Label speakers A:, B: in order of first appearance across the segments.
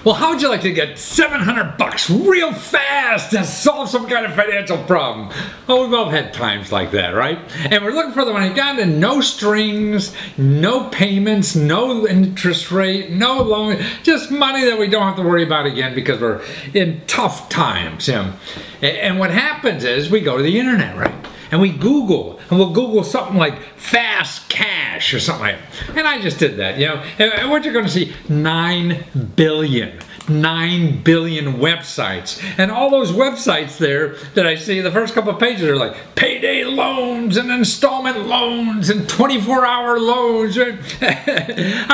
A: Well, how would you like to get 700 bucks real fast to solve some kind of financial problem? Oh, we've all had times like that, right? And we're looking for the money. Got no strings, no payments, no interest rate, no loan, just money that we don't have to worry about again because we're in tough times. And what happens is we go to the internet, right? And we Google, and we'll Google something like fast cash or something like that. And I just did that, And what you're going to see, 9 billion websites. And all those websites there that I see, the first couple of pages are like payday loans and installment loans and 24-hour loans. I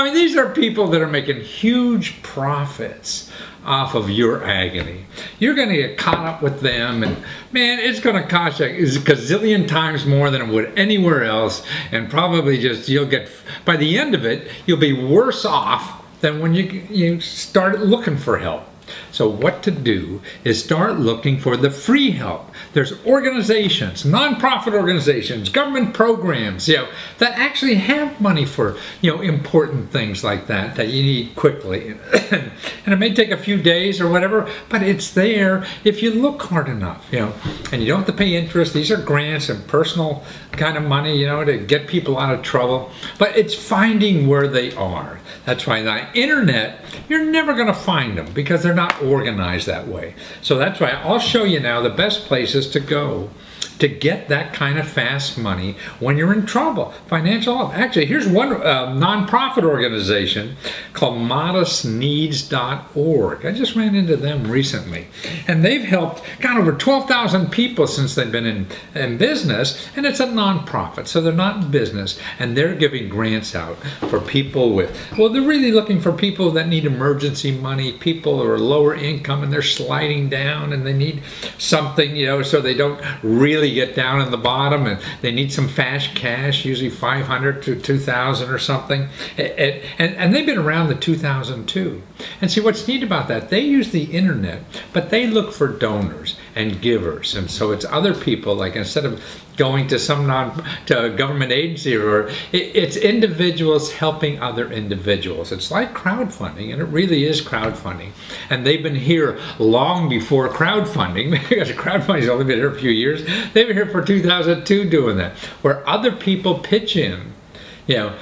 A: mean, these are people that are making huge profits off of your agony. You're going to get caught up with them, and man, it's going to cost you a gazillion times more than it would anywhere else, and probably just you'll get, by the end of it, you'll be worse off than when you start looking for help. So what to do is start looking for the free help. There's organizations, nonprofit organizations, government programs, that actually have money for, important things like that you need quickly. And it may take a few days or whatever, but it's there if you look hard enough, and you don't have to pay interest. These are grants and personal kind of money, to get people out of trouble. But it's finding where they are. That's why on the internet, you're never going to find them because they're not organized that way. So that's why I'll show you now the best places to go to get that kind of fast money when you're in trouble. Financial help. Actually, here's one nonprofit organization called modestneeds.org. I just ran into them recently. And they've helped, got over 12,000 people since they've been in business, and it's a nonprofit, so they're not in business, and they're giving grants out for people with, well, they're really looking for people that need emergency money, people who are lower income and they're sliding down and they need something, so they don't really get down in the bottom, and they need some fast cash, usually 500 to 2,000 or something. And they've been around the 2002. And see, what's neat about that, they use the internet, but they look for donors and givers. And so it's other people, like instead of going to some to a government agency, or it's individuals helping other individuals. It's like crowdfunding, and it really is crowdfunding. And they've been here long before crowdfunding, because crowdfunding's only been here a few years. They've been here for 2002 doing that, where other people pitch in, to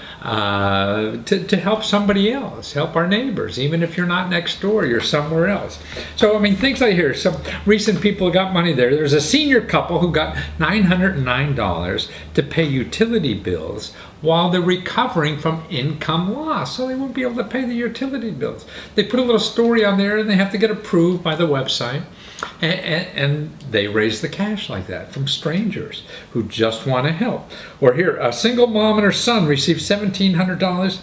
A: help somebody else, help our neighbors, even if you're not next door, you're somewhere else. So, I mean, things like here, some recent people got money there. There's a senior couple who got $909 to pay utility bills while they're recovering from income loss, so they won't be able to pay the utility bills. They put a little story on there, and they have to get approved by the website. And they raise the cash like that from strangers who just want to help. Or here, a single mom and her son received $1,700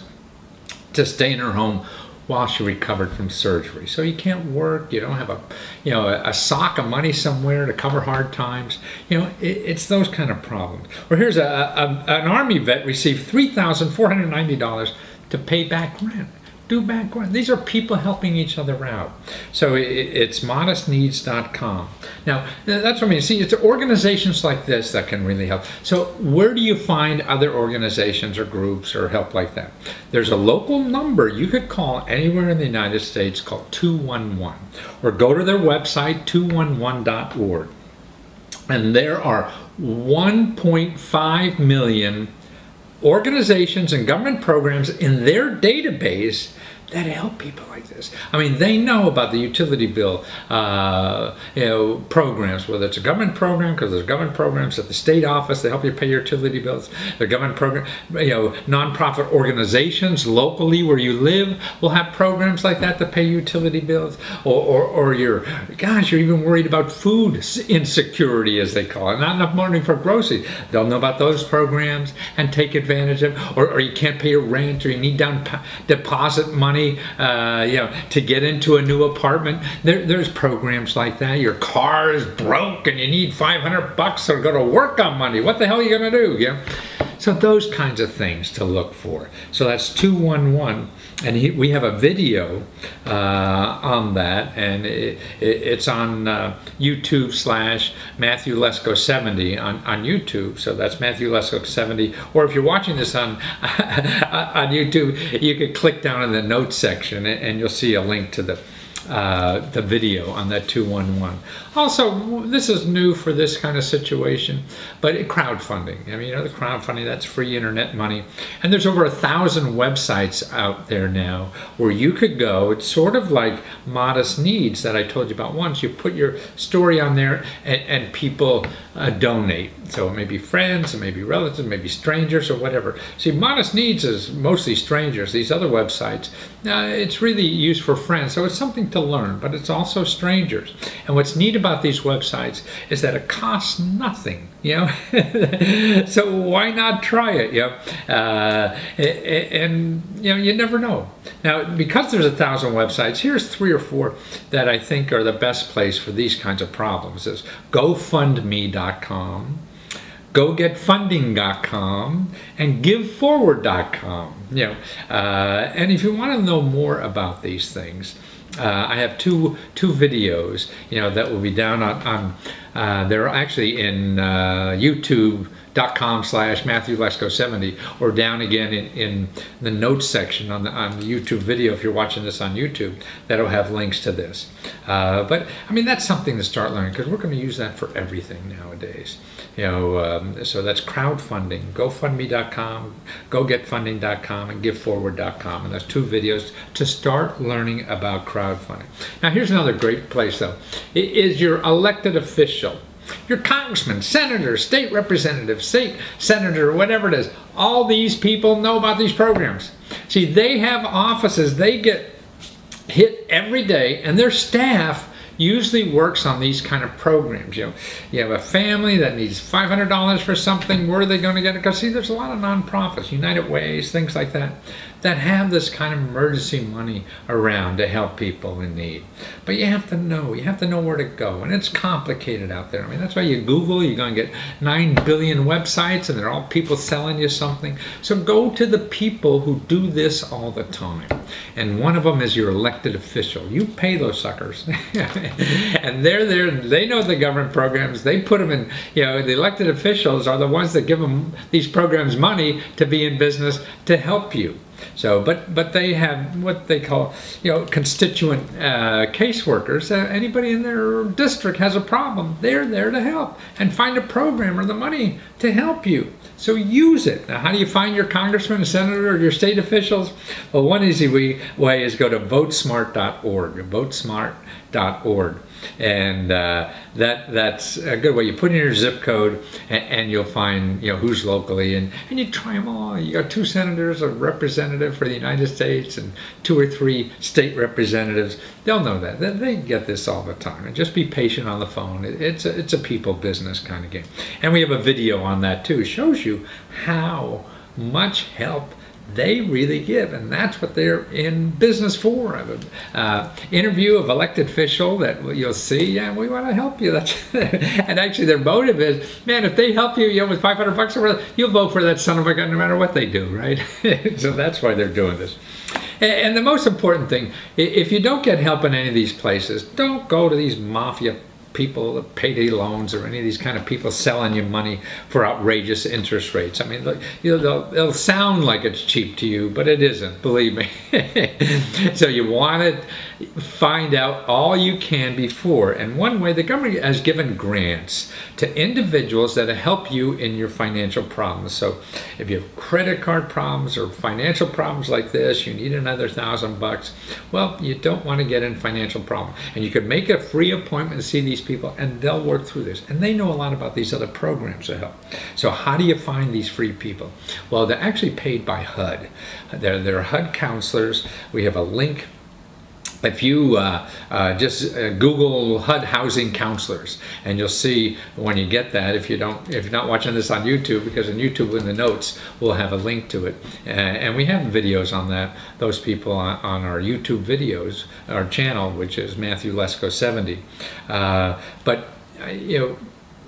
A: to stay in her home while she recovered from surgery. So you can't work, you don't have a sock of money somewhere to cover hard times. It's those kind of problems. Or here's an Army vet received $3,490 to pay back rent. These are people helping each other out. So it's modestneeds.com. Now, that's what I mean. See, it's organizations like this that can really help. So where do you find other organizations or groups or help like that? There's a local number you could call anywhere in the United States called 211, or go to their website, 211.org. And there are 1.5 million organizations and government programs in their database that help people like this. I mean, they know about the utility bill programs, whether it's a government program, because there's government programs at the state office that help you pay your utility bills. The government program, nonprofit organizations locally where you live will have programs like that to pay utility bills. Or you're even worried about food insecurity, as they call it, not enough money for groceries. They'll know about those programs and take advantage of. Or you can't pay your rent, or you need down deposit money, to get into a new apartment. There's programs like that. Your car is broke and you need $500 to go to work on Monday. What the hell are you going to do? So those kinds of things to look for. So that's 211, and we have a video on that, and it's on YouTube / Matthew Lesko 70 on YouTube. So that's Matthew Lesko 70. Or if you're watching this on on YouTube, you could click down in the notes section, and you'll see a link to the video on that 211. Also, this is new for this kind of situation, but crowdfunding. I mean, the crowdfunding, that's free internet money. And there's over 1,000 websites out there now where you could go. It's sort of like Modest Needs that I told you about once. You put your story on there, and people donate. So it may be friends, it may be relatives, it may be strangers, or whatever. See, Modest Needs is mostly strangers. These other websites, it's really used for friends. So it's something to learn, but it's also strangers. And what's neat about these websites is that it costs nothing, so why not try it, and you never know. Now, because there's 1,000 websites, here's 3 or 4 that I think are the best place for these kinds of problems. Is GoFundMe.com, GoGetFunding.com, and GiveForward.com. And if you want to know more about these things, I have two videos, that will be down on they're actually in YouTube.com/Matthew Lesko 70, or down again in the notes section on the YouTube video. If you're watching this on YouTube, that'll have links to this. But I mean, that's something to start learning, because we're going to use that for everything nowadays. So that's crowdfunding, GoFundMe.com, GoGetFunding.com, and GiveForward.com, and that's 2 videos to start learning about crowdfunding. Now, here's another great place, though. It is your elected official, your congressman, senator, state representative, state senator, whatever it is. All these people know about these programs. See, they have offices. They get hit every day, and their staff usually works on these kind of programs. You have a family that needs $500 for something. Where are they going to get it? Because see, there's a lot of nonprofits, United Ways, things like that, that have this kind of emergency money around to help people in need. But you have to know where to go, and it's complicated out there. I mean, that's why you Google, you're going to get 9 billion websites, and they're all people selling you something. So go to the people who do this all the time, and one of them is your elected official. You pay those suckers. And they're there, they know the government programs, they put them in, the elected officials are the ones that give them these programs money to be in business to help you. So, but they have what they call, constituent caseworkers. Anybody in their district has a problem, they're there to help and find a program or the money to help you. So use it. Now, how do you find your congressman, senator, or your state officials? Well, one easy way is go to votesmart.org, votesmart.org. And that's a good way. You put in your zip code, and you'll find who's locally, and you try them all. You got 2 senators, a representative for the United States, and 2 or 3 state representatives. They'll know that. They get this all the time. And just be patient on the phone. It's a people business kind of game. And we have a video on that too. It shows you how much help they really give, and that's what they're in business for. Interview of elected official that you'll see, we want to help you. That's and actually their motive is, man, if they help you, with $500 or whatever, you'll vote for that son of a gun no matter what they do, right? So that's why they're doing this. And the most important thing, if you don't get help in any of these places, don't go to these mafia people, payday loans, or any of these kind of people selling you money for outrageous interest rates. I mean, they'll sound like it's cheap to you, but it isn't, believe me. So you want to find out all you can before. And one way, the government has given grants to individuals that help you in your financial problems. So if you have credit card problems or financial problems like this, you need another $1,000, well, you don't want to get in financial problem. And you could make a free appointment to see these people, and they'll work through this. And they know a lot about these other programs to help. So how do you find these free people? Well, they're actually paid by HUD. They're HUD counselors. We have a link. If you just Google HUD housing counselors, and you'll see when you get that. If you're not watching this on YouTube, because in YouTube in the notes we'll have a link to it, and we have videos on those people on our YouTube videos, our channel, which is Matthew Lesko 70. But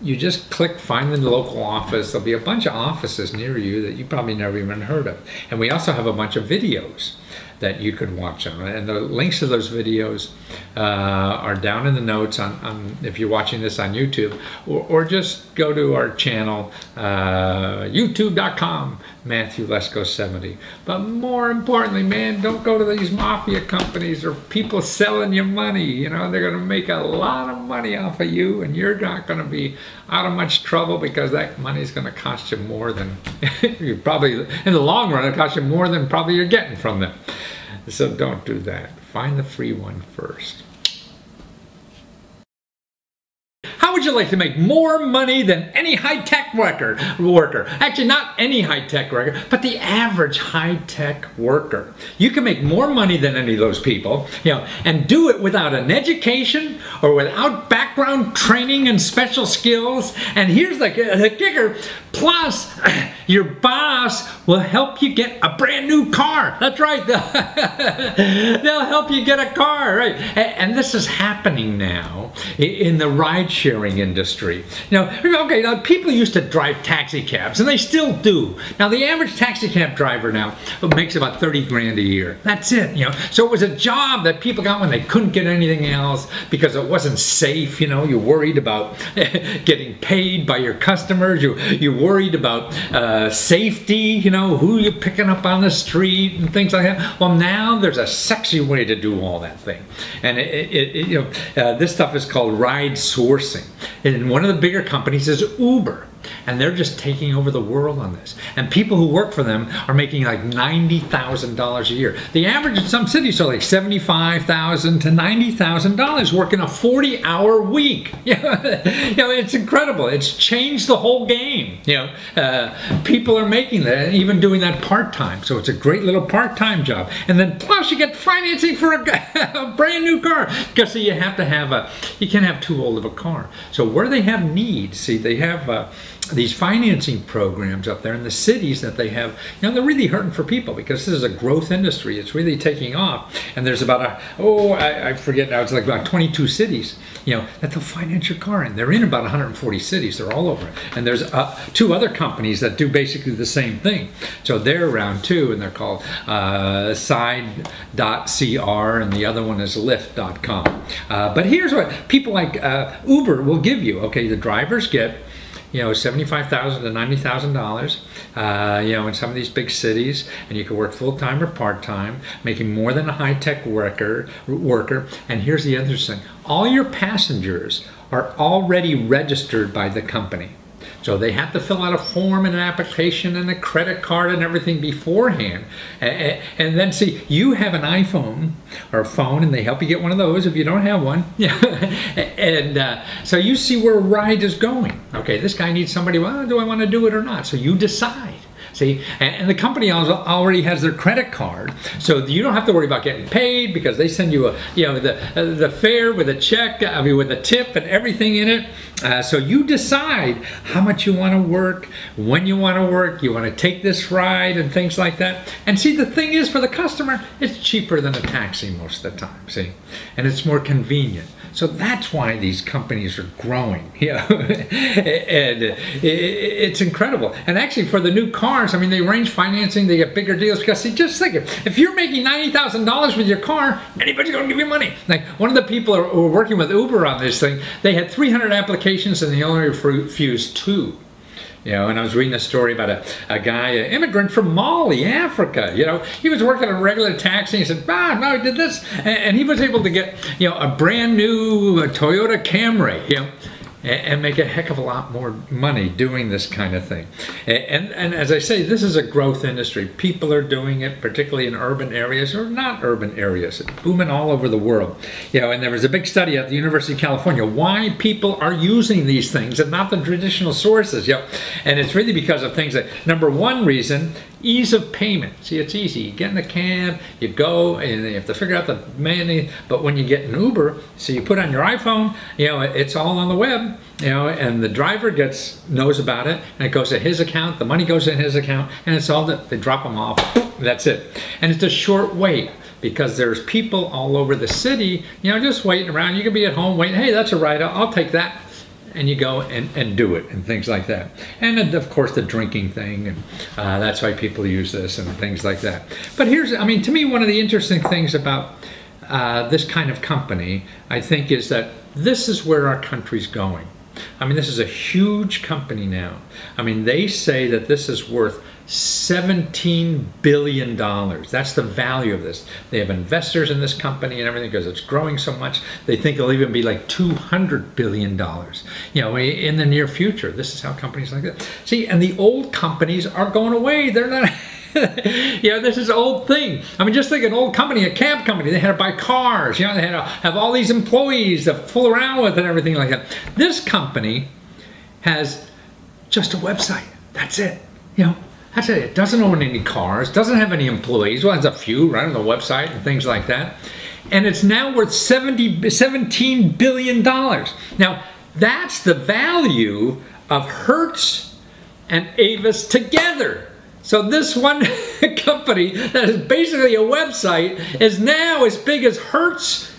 A: you just click find the local office. There'll be a bunch of offices near you that you probably never even heard of. And we also have a bunch of videos that you could watch on. And the links to those videos are down in the notes on if you're watching this on YouTube, or just go to our channel, youtube.com, Matthew Lesko 70. But more importantly, man, don't go to these mafia companies or people selling you money. You know, they're going to make a lot of money off of you, and you're not going to be out of much trouble, because that money is going to cost you more than you probably, in the long run, it'll cost you more than probably you're getting from them. So don't do that. Find the free one first. How would you like to make more money than any high-tech worker? Actually, not any high-tech worker, but the average high-tech worker. You can make more money than any of those people, you know, and do it without an education or without background training and special skills. And here's the kicker. Plus, your boss will help you get a brand new car. That's right. They'll help you get a car, right? And this is happening now in the ride-sharing industry. You know, okay, now people used to drive taxi cabs, and they still do. Now, the average taxi cab driver now makes about 30 grand a year. That's it, you know. So it was a job that people got when they couldn't get anything else because it wasn't safe, you know. You're worried about getting paid by your customers. You worried about safety, you know, who you're picking up on the street and things like that. Well, now there's a sexy way to do all that thing. And you know, this stuff is called ride sourcing. And one of the bigger companies is Uber. And they're just taking over the world on this. And people who work for them are making like $90,000 a year. The average in some cities are like $75,000 to $90,000 working a 40-hour week. You know, it's incredible. It's changed the whole game. You know, people are making that and even doing that part-time. So it's a great little part-time job. And then plus you get financing for a brand new car. Because see, you have to have you can't have too old of a car. So where they have needs, see, they have these financing programs up there in the cities that they have. You know, they're really hurting for people because this is a growth industry. It's really taking off. And there's about I forget now, it's like about 22 cities, you know, that they'll finance your car in. They're in about 140 cities. They're all over. And there's two other companies that do basically the same thing. So they're around too, and they're called Side.cr, and the other one is Lyft.com. But here's what people like Uber will give you. Okay, the drivers get, you know, $75,000 to $90,000, you know, in some of these big cities, and you can work full-time or part-time, making more than a high-tech worker. And here's the other thing. All your passengers are already registered by the company. So they have to fill out a form and an application and a credit card and everything beforehand. And then see, you have an iPhone or a phone, and they help you get one of those if you don't have one. And so you see where a ride is going. Okay, this guy needs somebody, well, do I want to do it or not? So you decide. See, and the company already has their credit card, so you don't have to worry about getting paid because they send you the fare with a check, I mean with a tip and everything in it. So you decide how much you want to work, when you want to work, you want to take this ride and things like that. And see, the thing is, for the customer, it's cheaper than a taxi most of the time. See, and it's more convenient. So that's why these companies are growing, you know, and it's incredible. And actually, for the new cars, I mean, they arrange financing, they get bigger deals, because see, just think, if you're making $90,000 with your car, anybody's going to give you money. Like one of the people who were working with Uber on this thing, they had 300 applications and they only refused 2. You know, and I was reading a story about a guy, an immigrant from Mali, Africa. You know, he was working a regular taxi. He said, "Ah, no, I did this," and he was able to get, you know, a brand new Toyota Camry. You know, and make a heck of a lot more money doing this kind of thing. And as I say, this is a growth industry. People are doing it, particularly in urban areas or not urban areas. It's booming all over the world. You know, and there was a big study at the University of California why people are using these things and not the traditional sources. You know, and it's really because of things that, number one reason, ease of payment. See, it's easy. You get in a cab, you go, and you have to figure out the money. But when you get an Uber, so you put on your iPhone, you know, it's all on the web, you know, and the driver knows about it, and it goes to his account, the money goes in his account, and it's all they drop them off. That's it. And it's a short wait, because there's people all over the city, you know, just waiting around. You can be at home waiting, hey, that's a ride, I'll take that. and you go and do it and things like that. And of course the drinking thing, and that's why people use this and things like that. But here's, I mean, to me, one of the interesting things about this kind of company, I think, is that this is where our country's going. I mean, this is a huge company now. I mean, they say that this is worth $17 billion. That's the value of this. They have investors in this company and everything because it's growing so much. They think it'll even be like $200 billion, you know, in the near future. This is how companies like that. See, and the old companies are going away. They're not... You know, this is an old thing. I mean, just think an old company, a cab company, they had to buy cars, you know, they had to have all these employees to fool around with and everything like that. This company has just a website. That's it. You know, that's it. It doesn't own any cars, doesn't have any employees. Well, it has a few right on the website and things like that. And it's now worth $17 billion. Now, that's the value of Hertz and Avis together. So this one company that is basically a website is now as big as Hertz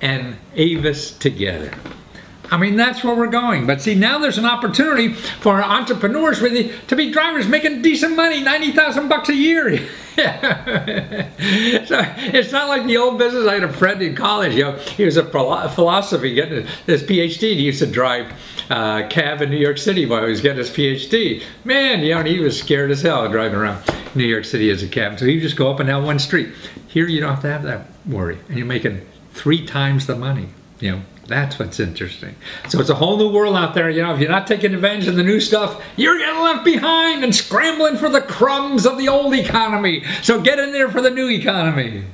A: and Avis together. I mean, that's where we're going. But see, now there's an opportunity for entrepreneurs really to be drivers making decent money, $90,000 a year. So it's not like the old business. I had a friend in college, you know, he was a philosophy, getting his PhD. He used to drive cab in New York City while he was getting his PhD. Man, you know, he was scared as hell driving around New York City as a cab. So he would just go up and down one street. Here you don't have to have that worry. And you're making 3 times the money, you know. That's what's interesting. So it's a whole new world out there. You know, if you're not taking advantage of the new stuff, you're getting left behind and scrambling for the crumbs of the old economy. So get in there for the new economy.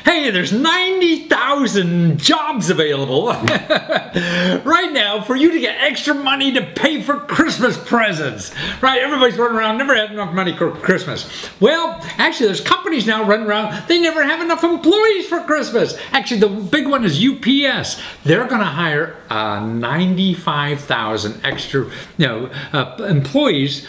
A: Hey, there's 90,000 jobs available right now for you to get extra money to pay for Christmas presents. Right? Everybody's running around, never had enough money for Christmas. Well, actually, there's companies now running around, they never have enough employees for Christmas. Actually, the big one is UPS. They're going to hire 95,000 extra, employees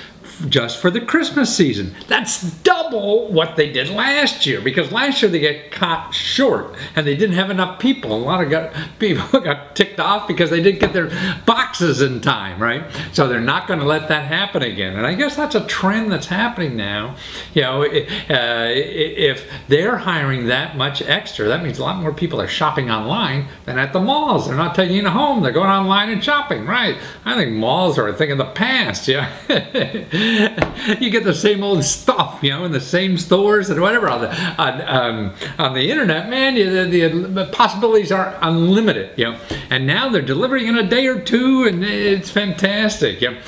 A: just for the Christmas season. That's double what they did last year, because last year they get caught short and they didn't have enough people. A lot of people got ticked off because they didn't get their boxes in time, right? So they're not going to let that happen again. And I guess that's a trend that's happening now. You know, if they're hiring that much extra, that means a lot more people are shopping online than at the malls. They're not taking it home. They're going online and shopping, right? I think malls are a thing of the past, yeah. You get the same old stuff, you know, in the same stores and whatever on the internet, man. The possibilities are unlimited, you know. And now they're delivering in a day or two, and it's fantastic, you know.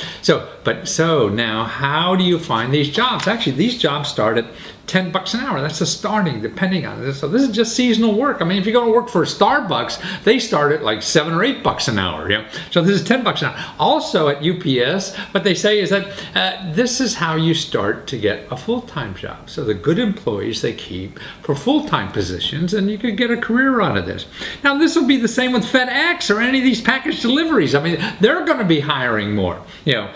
A: So now, how do you find these jobs? Actually, these jobs start at $10 an hour. That's the starting, depending on this. So this is just seasonal work. I mean, if you go to work for Starbucks, they start at like $7 or $8 an hour. Yeah. So this is $10 an hour. Also at UPS, what they say is that this is how you start to get a full-time job. So the good employees they keep for full-time positions, and you could get a career out of this. Now this will be the same with FedEx or any of these package deliveries. I mean, they're going to be hiring more, you know,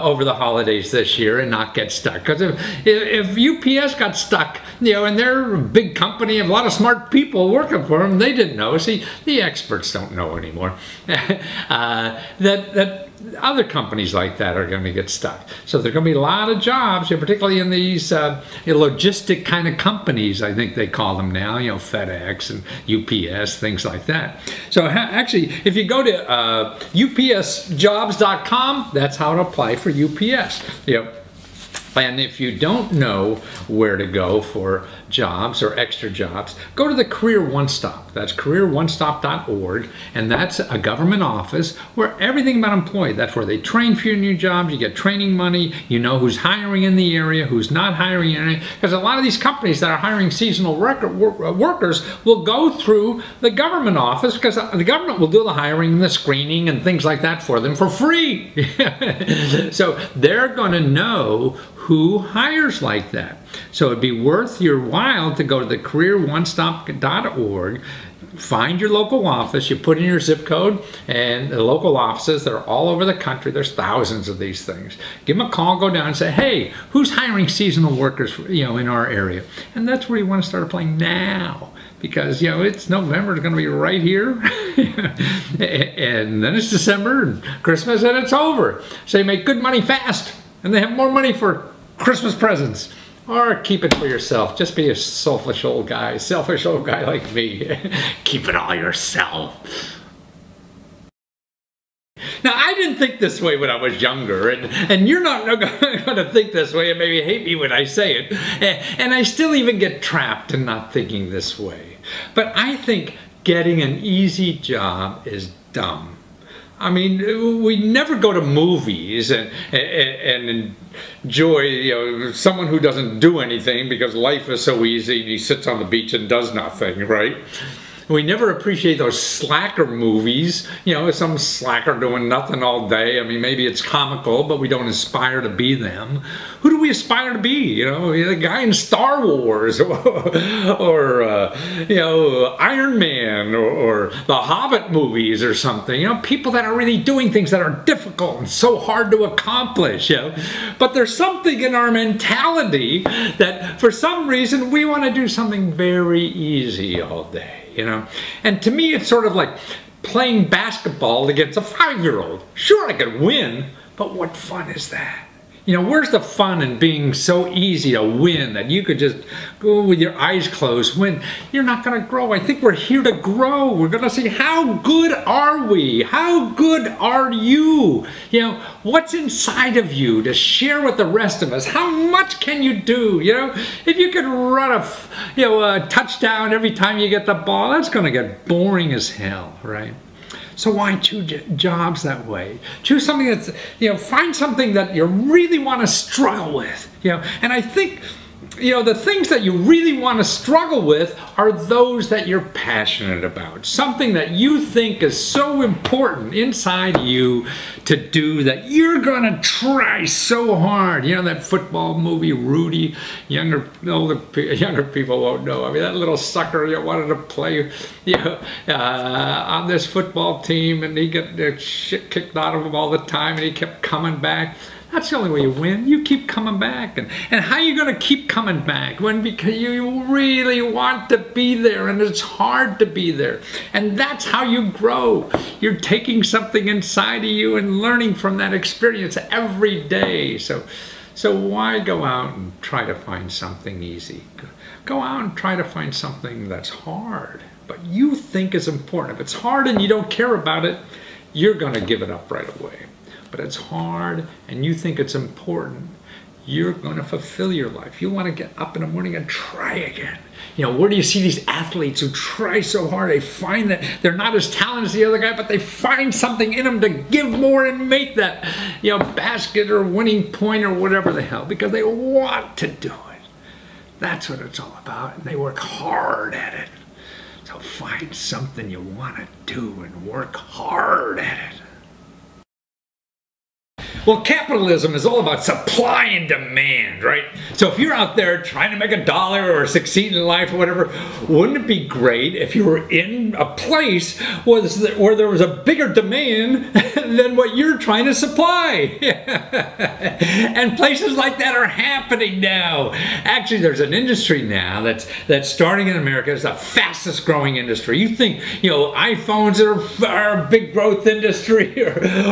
A: over the holidays this year and not get stuck. Because if UPS got stuck, you know, and they're a big company, a lot of smart people working for them, they didn't know. See, the experts don't know anymore. that other companies like that are going to get stuck. So there are going to be a lot of jobs, you know, particularly in these logistic kind of companies, I think they call them now, you know, FedEx and UPS, things like that. So actually, if you go to upsjobs.com, that's how to apply for UPS. You know, and if you don't know where to go for jobs or extra jobs, go to the Career One Stop. That's careeronestop.org, and that's a government office where everything about employee, that's where they train for your new jobs, you get training money, you know who's hiring in the area, who's not hiring in the area, because a lot of these companies that are hiring seasonal workers will go through the government office, because the government will do the hiring and the screening and things like that for them for free. So they're going to know who hires like that. So it'd be worth your while to go to the careeronestop.org, find your local office, you put in your zip code, and the local offices that are all over the country, there's thousands of these things. Give them a call, go down and say, hey, who's hiring seasonal workers, in our area? And that's where you want to start applying now. Because, it's November, it's going to be right here. And then it's December and Christmas, and it's over. So you make good money fast, and they have more money for Christmas presents. Or keep it for yourself. Just be a selfish old guy like me. Keep it all yourself. Now, I didn't think this way when I was younger, and you're not going to think this way and maybe hate me when I say it. And I still even get trapped in not thinking this way. But I think getting an easy job is dumb. I mean, we never go to movies and enjoy, someone who doesn't do anything because life is so easy and he sits on the beach and does nothing, right? We never appreciate those slacker movies, some slacker doing nothing all day. I mean, maybe it's comical, but we don't aspire to be them. Who do we aspire to be? The guy in Star Wars or Iron Man or the Hobbit movies or something. People that are really doing things that are difficult and so hard to accomplish. But there's something in our mentality that for some reason we want to do something very easy all day. And to me, it's sort of like playing basketball against a 5-year-old. Sure, I could win, but what fun is that? Where's the fun in being so easy to win that you could just go with your eyes closed, win? You're not going to grow. I think we're here to grow. We're going to see how good are we? How good are you? What's inside of you to share with the rest of us? How much can you do? If you could run a touchdown every time you get the ball, that's going to get boring as hell, right? So why choose jobs that way? Choose something that's, find something that you really want to struggle with, And I think, the things that you really want to struggle with are those that you're passionate about. Something that you think is so important inside you to do that you're going to try so hard. That football movie, Rudy, younger people won't know. I mean, that little sucker wanted to play on this football team, and he got the shit kicked out of him all the time, and he kept coming back. That's the only way you win. You keep coming back. And how are you going to keep coming back? Because you really want to be there, and it's hard to be there. And that's how you grow. You're taking something inside of you and learning from that experience every day. So why go out and try to find something easy? Go out and try to find something that's hard, but you think is important. If it's hard and you don't care about it, you're going to give it up right away. But it's hard and you think it's important, you're going to fulfill your life. You want to get up in the morning and try again. Where do you see these athletes who try so hard? They find that they're not as talented as the other guy, but they find something in them to give more and make that, basket or winning point or whatever the hell, because they want to do it. That's what it's all about, and they work hard at it. So find something you want to do and work hard at it. Well, capitalism is all about supply and demand, right? So if you're out there trying to make $1 or succeed in life or whatever, wouldn't it be great if you were in a place where there was a bigger demand than what you're trying to supply? And places like that are happening now. Actually, there's an industry now that's starting in America. It's the fastest growing industry. You think, iPhones are a big growth industry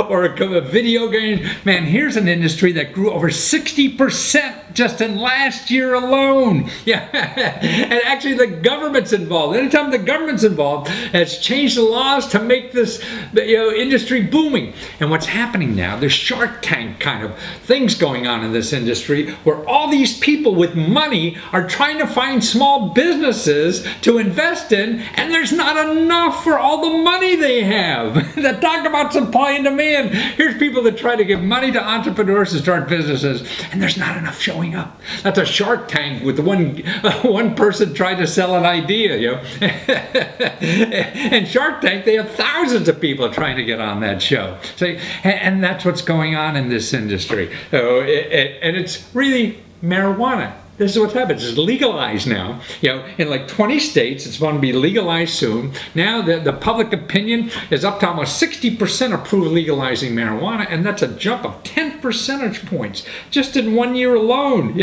A: or a video game. Man, here's an industry that grew over 60% just in last year alone. Yeah, and actually the government's involved. Anytime the government's involved, it's changed the laws to make this industry booming. And what's happening now, there's Shark Tank kind of things going on in this industry where all these people with money are trying to find small businesses to invest in, and there's not enough for all the money they have. That talk about supply and demand. Here's people that try to give money to entrepreneurs to start businesses, and there's not enough showing up. That's a Shark Tank with one person trying to sell an idea, And Shark Tank, they have thousands of people trying to get on that show. So, and that's what's going on in this industry. And it's really marijuana. this is what happens. It's legalized now. In like 20 states, it's going to be legalized soon. Now the public opinion is up to almost 60% approve legalizing marijuana, and that's a jump of 10 percentage points just in 1 year alone.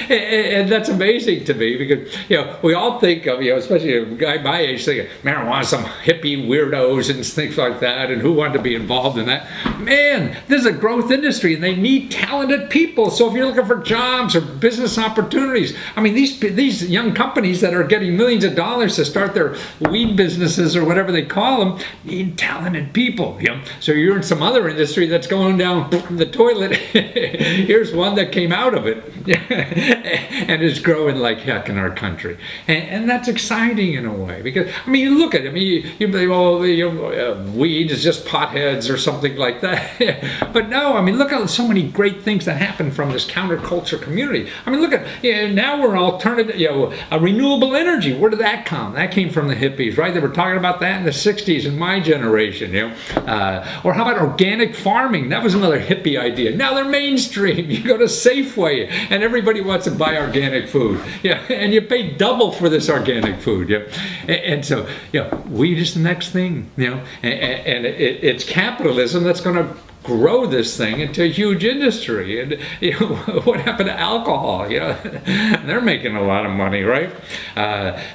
A: And that's amazing to me because we all think of especially a guy my age thinking marijuana, some hippie weirdos and things like that, and who wanted to be involved in that. Man, this is a growth industry, and they need talented people. So if you're looking for jobs or business opportunities, I mean, these young companies that are getting millions of dollars to start their weed businesses or whatever they call them need talented people. So you're in some other industry that's going down the toilet. Here's one that came out of it and is growing like heck in our country, and that's exciting in a way because I mean, you look at it. I mean, you weed is just potheads or something like that. But no, I mean, look at so many great things that happen from this counterculture community. I mean, look at now we're alternative, a renewable energy. Where did that come? That came from the hippies, right? They were talking about that in the 60s in my generation. Or how about organic farming? That was another hippie idea. Now they're mainstream. You go to Safeway and everybody wants to buy organic food. And you pay double for this organic food. And so weed is the next thing. And it's capitalism that's going to grow this thing into a huge industry. And what happened to alcohol? They're making a lot of money, right?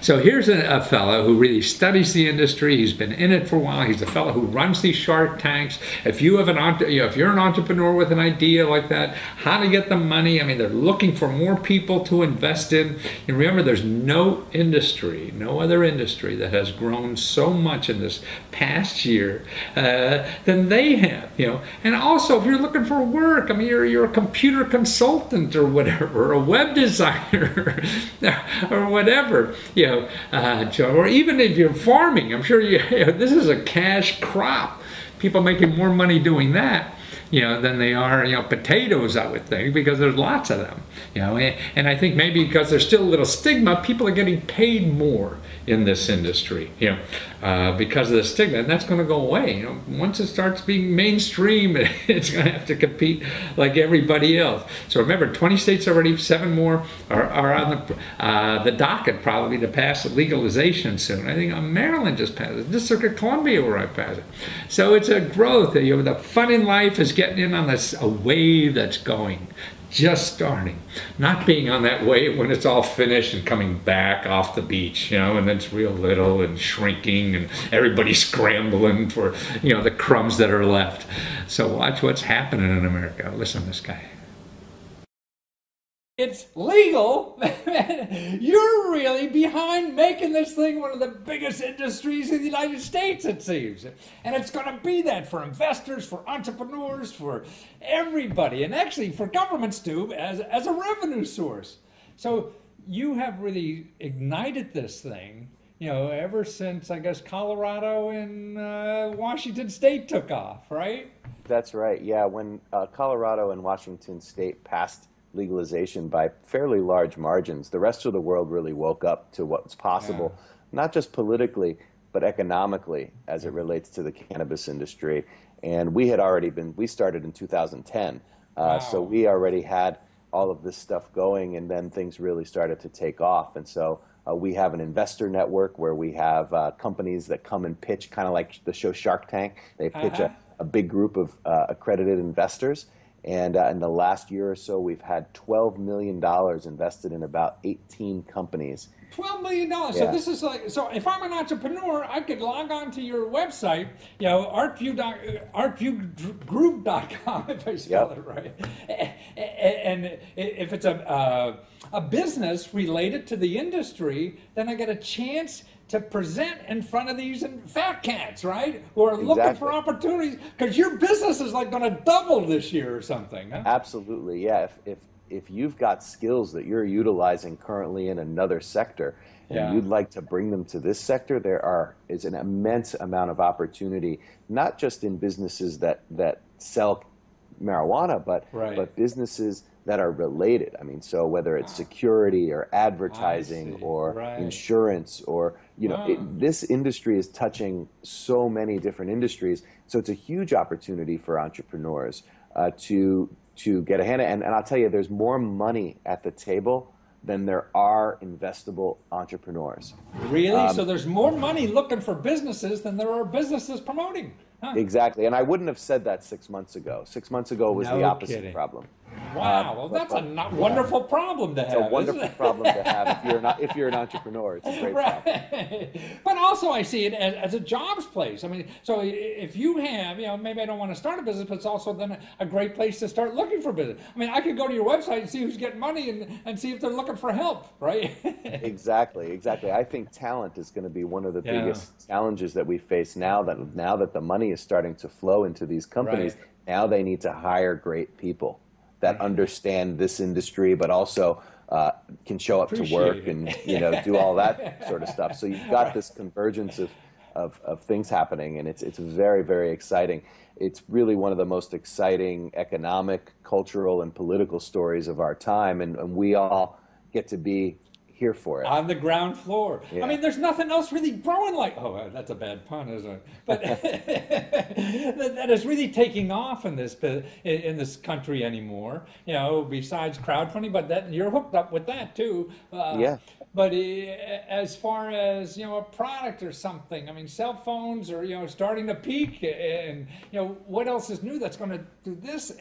A: So here's a fellow who really studies the industry. He's been in it for a while. He's a fellow who runs these Shark Tanks. If you have if you're an entrepreneur with an idea like that, how to get the money? I mean, they're looking for more people to invest in. And remember, there's no other industry that has grown so much in this past year than they have. And also, if you're looking for work, I mean, you're a computer consultant or whatever, or a web designer or whatever, or even if you're farming, I'm sure this is a cash crop. People making more money doing that, than they are, potatoes, I would think, because there's lots of them, and I think maybe because there's still a little stigma, people are getting paid more in this industry, because of the stigma, and that's going to go away. Once it starts being mainstream, it's going to have to compete like everybody else. So remember, 20 states already, 7 more are on the docket probably to pass legalization soon. I think Maryland just passed it, District of Columbia where I passed it. So it's a growth. The fun in life is getting in on a wave that's going. Just starting, not being on that wave when it's all finished and coming back off the beach, and then it's real little and shrinking and everybody's scrambling for, the crumbs that are left. So watch what's happening in America. Listen to this guy. It's legal. You're really behind making this thing one of the biggest industries in the United States, it seems. And it's going to be that for investors, for entrepreneurs, for everybody, and actually for governments too, as a revenue source. So you have really ignited this thing, ever since, I guess, Colorado and Washington State took off, right?
B: That's right. Yeah, when Colorado and Washington State passed legalization by fairly large margins, the rest of the world really woke up to what's possible, not just politically, but economically as it relates to the cannabis industry. And we started in 2010. So we already had all of this stuff going, and then things really started to take off. And so we have an investor network where we have companies that come and pitch, kind of like the show Shark Tank. They pitch a big group of accredited investors. And in the last year or so, we've had $12 million invested in about 18 companies. $12 million. Yeah.
A: So this is like, so if I'm an entrepreneur, I could log on to your website, artviewgroup.com, if I spell it right. And if it's a business related to the industry, then I get a chance to present in front of these fat cats, right? Who are looking for opportunities, because your business is like going to double this year or something. Huh?
B: Absolutely, yeah. If you've got skills that you're utilizing currently in another sector, and you'd like to bring them to this sector, there is an immense amount of opportunity, not just in businesses that sell marijuana, but businesses that are related. I mean, so whether it's security or advertising or insurance or, this industry is touching so many different industries. So it's a huge opportunity for entrepreneurs to get a hand in. And I'll tell you, there's more money at the table than there are investable entrepreneurs.
A: Really? So there's more money looking for businesses than there are businesses promoting. Huh.
B: Exactly. And I wouldn't have said that 6 months ago. 6 months ago was the opposite
A: kidding.
B: problem.
A: Wow, well, that's a wonderful problem to have.
B: It's a wonderful problem to have if you're an entrepreneur. It's a great problem.
A: But also, I see it as a jobs place. I mean, so if you have, maybe I don't want to start a business, but it's also then a great place to start looking for business. I mean, I could go to your website and see who's getting money and see if they're looking for help, right?
B: Exactly. I think talent is going to be one of the biggest challenges that we face now that the money is starting to flow into these companies. Right. Now they need to hire great people that understand this industry, but also can show up to work and do all that sort of stuff. So you've got this convergence of things happening, and it's very, very exciting. It's really one of the most exciting economic, cultural, and political stories of our time, and we all get to be here for it.
A: On the ground floor. Yeah. I mean, there's nothing else really growing like, that's a bad pun, isn't it? But that is really taking off in this country anymore, besides crowdfunding, but that you're hooked up with that too.
B: Yeah.
A: But as far as, a product or something, I mean, cell phones are, starting to peak, and, what else is new that's going to do this?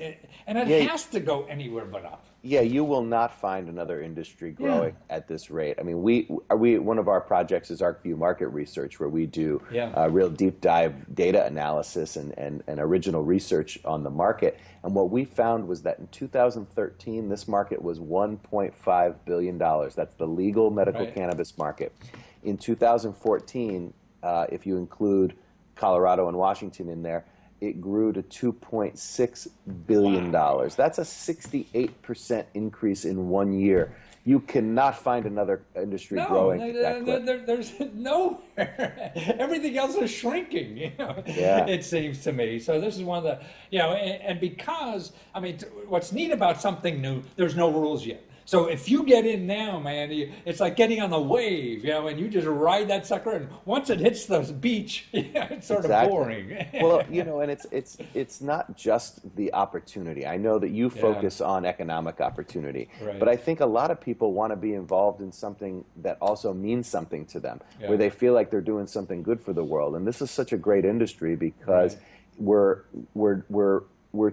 A: And it has to go anywhere but up.
B: Yeah, you will not find another industry growing at this rate. I mean, we one of our projects is ArcView Market Research, where we do real deep dive data analysis and original research on the market. And what we found was that in 2013, this market was $1.5 billion. That's the legal medical cannabis market. In 2014, if you include Colorado and Washington in there, it grew to $2.6 billion. Wow. That's a 68% increase in 1 year. You cannot find another industry growing that quick.
A: There's nowhere. Everything else is shrinking, it seems to me. So this is one of the, and because, I mean, what's neat about something new, there's no rules yet. So if you get in now, man, it's like getting on the wave, and you just ride that sucker. And once it hits the beach, it's sort of boring.
B: Well, and it's not just the opportunity. I know that you focus on economic opportunity, but I think a lot of people want to be involved in something that also means something to them, where they feel like they're doing something good for the world. And this is such a great industry because we're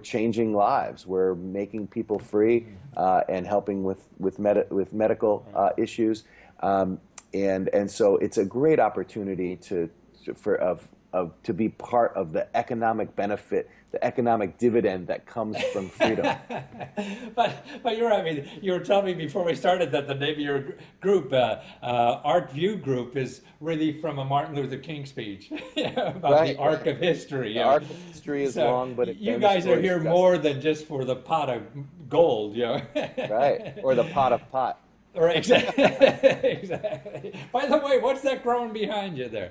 B: changing lives. We're making people free and helping with medical issues, and so it's a great opportunity to be part of the economic benefit, the economic dividend that comes from freedom.
A: But you're right. I mean, you were telling me before we started that the name of your group, ArcView Group, is really from a Martin Luther King speech about the arc of history.
B: The arc of history is long, but
A: you guys are here more than just for the pot of gold,
B: Right, or the pot of pot.
A: Right, exactly. Exactly. By the way, what's that growing behind you there?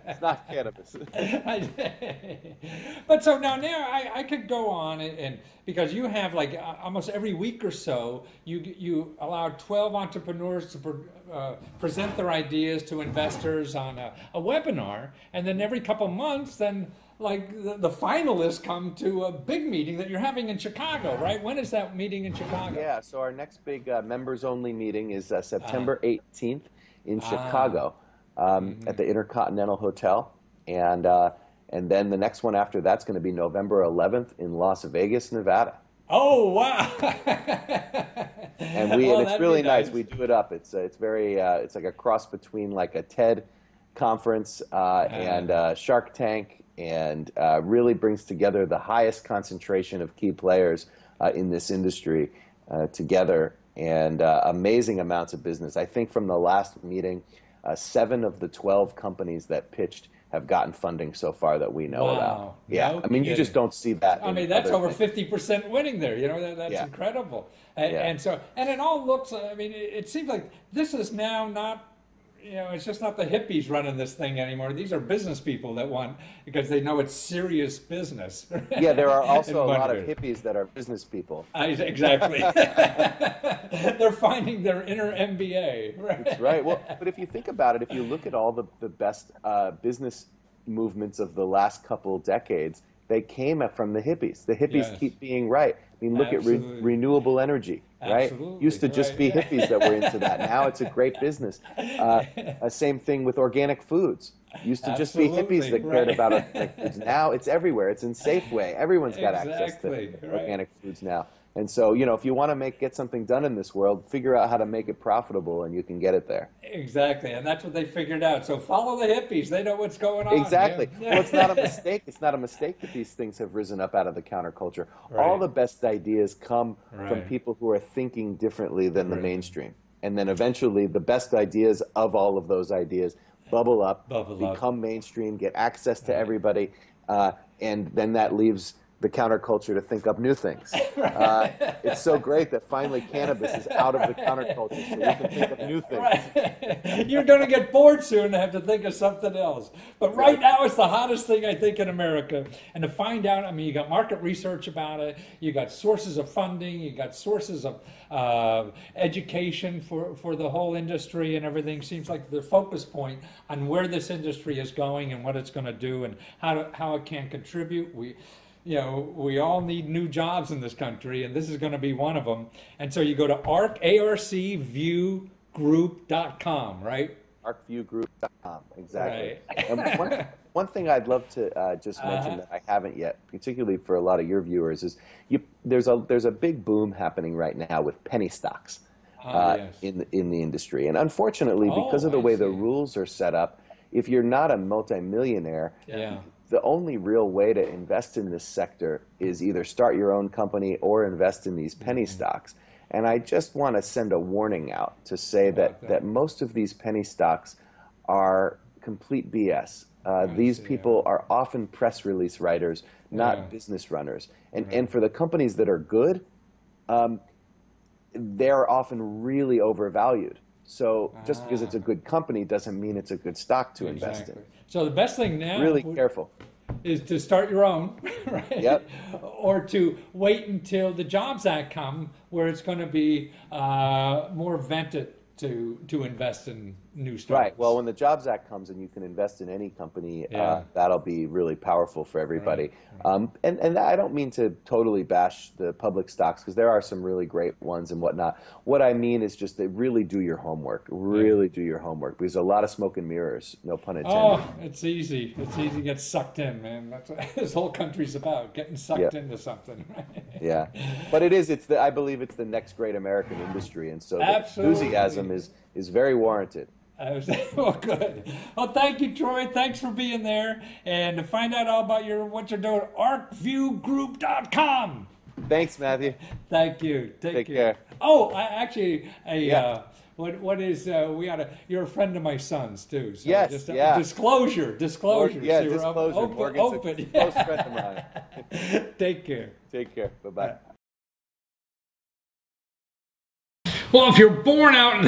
B: It's not cannabis.
A: But so now I could go on and because you have like almost every week or so, you allow 12 entrepreneurs to present their ideas to investors on a webinar, and then every couple months, then like the finalists come to a big meeting that you're having in Chicago, right? When is that meeting in Chicago?
B: Yeah, so our next big members-only meeting is September 18th in Chicago at the Intercontinental Hotel, and then the next one after that's going to be November 11th in Las Vegas, Nevada.
A: Oh wow!
B: And it's really nice. We do it up. It's very it's like a cross between like a TED conference and Shark Tank. And really brings together the highest concentration of key players in this industry together, and amazing amounts of business. I think from the last meeting, 7 of the 12 companies that pitched have gotten funding so far that we know about. Yeah, I mean, you just don't see that.
A: I mean, that's over 50% winning there. That's incredible. And so, and it all looks. I mean, it seems like this is now not. It's just not the hippies running this thing anymore. These are business people that want, because they know it's serious business.
B: Yeah, there are also a lot of hippies that are business people.
A: Exactly. They're finding their inner MBA. Right?
B: That's right. Well, but if you think about it, if you look at all the best business movements of the last couple decades, they came from the hippies. The hippies
A: Yes.
B: keep being right. I mean, look at
A: Absolutely.
B: renewable energy, right?
A: Absolutely.
B: Used to just
A: Right.
B: be hippies that were into that. Now it's a great business. Same thing with organic foods. Used to just be hippies that cared about organic foods. Now it's everywhere. It's in Safeway. Everyone's got access to
A: Exactly. Right.
B: organic foods now. And so, you know, if you want to get something done in this world, figure out how to make it profitable, and you can get it there.
A: Exactly, and that's what they figured out. So follow the hippies; they know what's going on.
B: Exactly.
A: Yeah.
B: Well, it's not a mistake. It's not a mistake that these things have risen up out of the counterculture.
A: Right.
B: All the best ideas come from
A: Right.
B: people who are thinking differently than the
A: Right.
B: mainstream. And then eventually the best ideas of all of those ideas bubble up, become mainstream, get access to everybody, and then that leaves the counterculture to think up new things. It's so great that finally cannabis is out of the counterculture, so we can think of new things.
A: Right. You're going to get bored soon and have to think of something else. But right now, it's the hottest thing, I think, in America. And to find out, I mean, you got market research about it, you got sources of funding, you got sources of education for the whole industry, and everything seems like the focus point on where this industry is going and what it's going to do and how it can contribute. You know, we all need new jobs in this country, and this is going to be one of them. And so you go to arcviewgroup.com, right?
B: Arcviewgroup.com, exactly.
A: Right.
B: And one thing I'd love to just mention that I haven't yet, particularly for a lot of your viewers, is there's a big boom happening right now with penny stocks
A: Yes.
B: in the industry. And unfortunately, because of the way the rules are set up, if you're not a multimillionaire,
A: Yeah.
B: the only real way to invest in this sector is either start your own company or invest in these penny stocks. And I just want to send a warning out to say that most of these penny stocks are complete BS. These people are often press release writers, not business runners. And for the companies that are good, they're often really overvalued. So just because it's a good company doesn't mean it's a good stock to invest in.
A: So the best thing now
B: Really careful.
A: is to start your own, right?
B: Yep.
A: Or to wait until the Jobs Act come, where it's going to be more vented to invest in new startups.
B: Right. Well, when the Jobs Act comes and you can invest in any company, that'll be really powerful for everybody.
A: Right.
B: And I don't mean to totally bash the public stocks, because there are some really great ones and whatnot. What I mean is just that really do your homework. Really do your homework, because a lot of smoke and mirrors, no pun intended.
A: Oh, it's easy. It's easy to get sucked in, man. That's what this whole country's about, getting sucked into something.
B: Yeah. But I believe it's the next great American industry, and so the
A: Absolutely.
B: enthusiasm is very warranted.
A: Well, good. Well, thank you, Troy. Thanks for being there. And to find out all about what you're doing, arcviewgroup.com.
B: Thanks, Matthew.
A: Thank you. Take
B: care.
A: Oh, what is you're a friend of my son's too. So
B: Yes,
A: just,
B: yeah.
A: Disclosure.
B: Yeah,
A: So you're
B: disclosure.
A: Open.
B: Morgan's a close friend of mine.
A: Take care.
B: Take care. Bye-bye.
A: Well, if you're born out in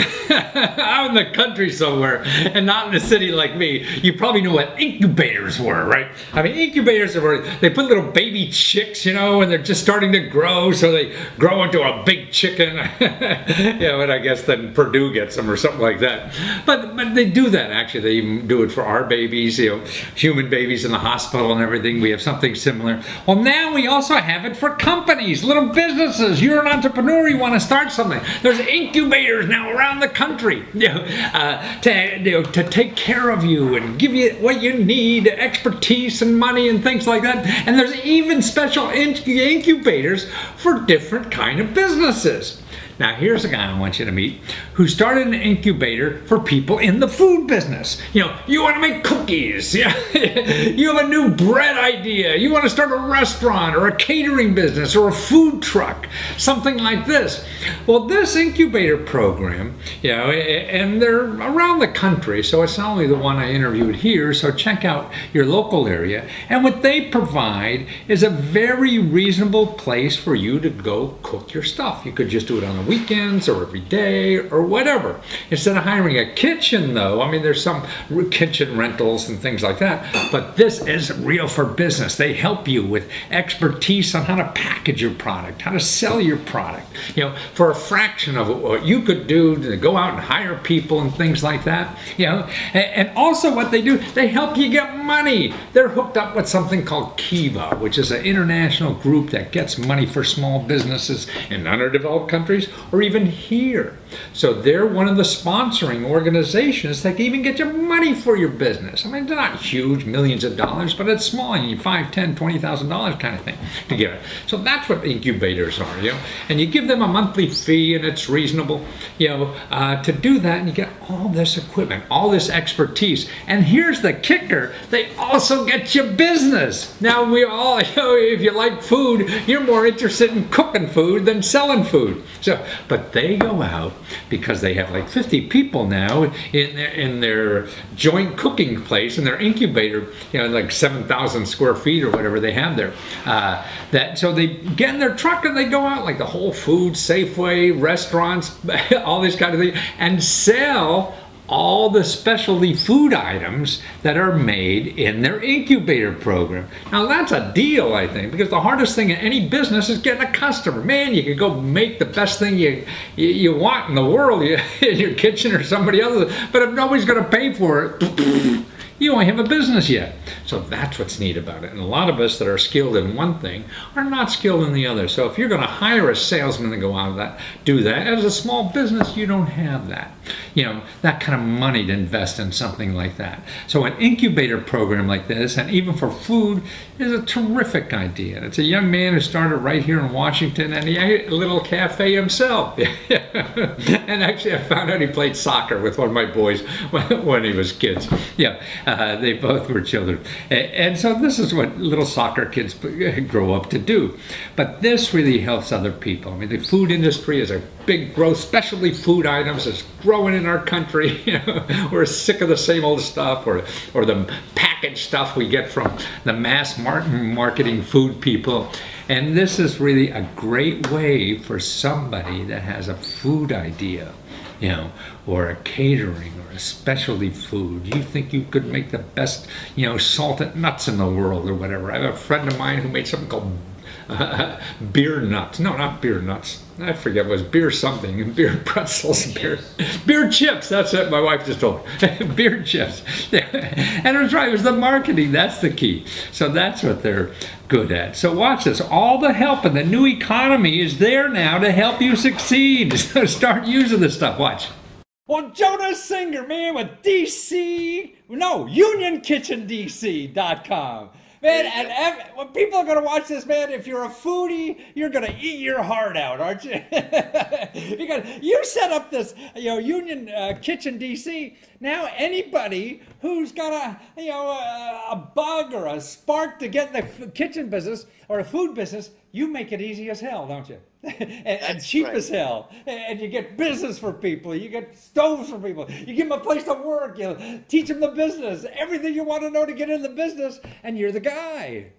A: the country somewhere and not in a city like me, you probably know what incubators were, right? I mean, incubators are they put little baby chicks, you know, and they're just starting to grow, so they grow into a big chicken. And I guess then Purdue gets them or something like that. But they do that, actually. They even do it for our babies, human babies in the hospital and everything. We have something similar. Well, now we also have it for companies, little businesses. You're an entrepreneur, you want to start something. There's incubators now around the country, to take care of you and give you what you need, expertise and money and things like that. And there's even special incubators for different kind of businesses. Now, here's a guy I want you to meet who started an incubator for people in the food business. You want to make cookies. You have a new bread idea. You want to start a restaurant or a catering business or a food truck, something like this. Well, this incubator program, and they're around the country, so it's not only the one I interviewed here, so check out your local area. And what they provide is a very reasonable place for you to go cook your stuff. You could just do it on the weekends or every day or whatever. Instead of hiring a kitchen, though, I mean, there's some kitchen rentals and things like that, but this is real for business. They help you with expertise on how to package your product, how to sell your product, you know, for a fraction of what you could do to go out and hire people and things like that, you know. And also what they do, they help you get money. They're hooked up with something called Kiva, which is an international group that gets money for small businesses in underdeveloped countries or even here. So they're one of the sponsoring organizations that can even get you money for your business. I mean, they're not huge, millions of dollars, but it's small, and you $5,000, $10,000, $20,000 kind of thing to give it. So that's what incubators are, you know. And you give them a monthly fee, and it's reasonable, you know, to do that, and you get all this equipment, all this expertise. And here's the kicker: they also get you business. Now we all, you know, if you like food, you're more interested in cooking food than selling food. So, but they go out because they have like 50 people now in their joint cooking place, in their incubator, you know, like 7,000 square feet or whatever they have there. So they get in their truck and they go out like the Whole Foods, Safeway, restaurants, all these kind of things, and sell all the specialty food items that are made in their incubator program. Now that's a deal, I think, because the hardest thing in any business is getting a customer. Man, you could go make the best thing you want in the world in your kitchen or somebody else, but if nobody's going to pay for it, you don't have a business yet. So that's what's neat about it. And a lot of us that are skilled in one thing are not skilled in the other. So if you're going to hire a salesman to go out and do that, as a small business, you don't have that. You know, that kind of money to invest in something like that. So an incubator program like this, and even for food, is a terrific idea. It's a young man who started right here in Washington, and he had a little cafe himself. And actually, I found out he played soccer with one of my boys when he was kids. Yeah, they both were children. And so this is what little soccer kids grow up to do. But this really helps other people. I mean, the food industry is a big growth. Specialty food items is growing in our country. You know, we're sick of the same old stuff, or the packaged stuff we get from the mass marketing food people. And this is really a great way for somebody that has a food idea, you know, or a catering or a specialty food. You think you could make the best, you know, salted nuts in the world or whatever. I have a friend of mine who made something called beer nuts. No, not beer nuts. I forget, it was beer something, beer pretzels, beer chips. That's it, my wife just told me. Beer chips. And it was right, it was the marketing, that's the key. So that's what they're good at. So watch this, all the help in the new economy is there now to help you succeed. So start using this stuff, watch. Well, Jonas Singer, man, with UnionKitchenDC.com. Man, and when people are going to watch this, man, if you're a foodie, you're going to eat your heart out, aren't you? Because you set up this, you know, Union Kitchen DC. Now anybody who's got a bug or a spark to get in the kitchen business or a food business, you make it easy as hell, don't you? and cheap as hell. And you get business for people. You get stoves for people. You give them a place to work. You teach them the business. Everything you want to know to get in the business, and you're the guy.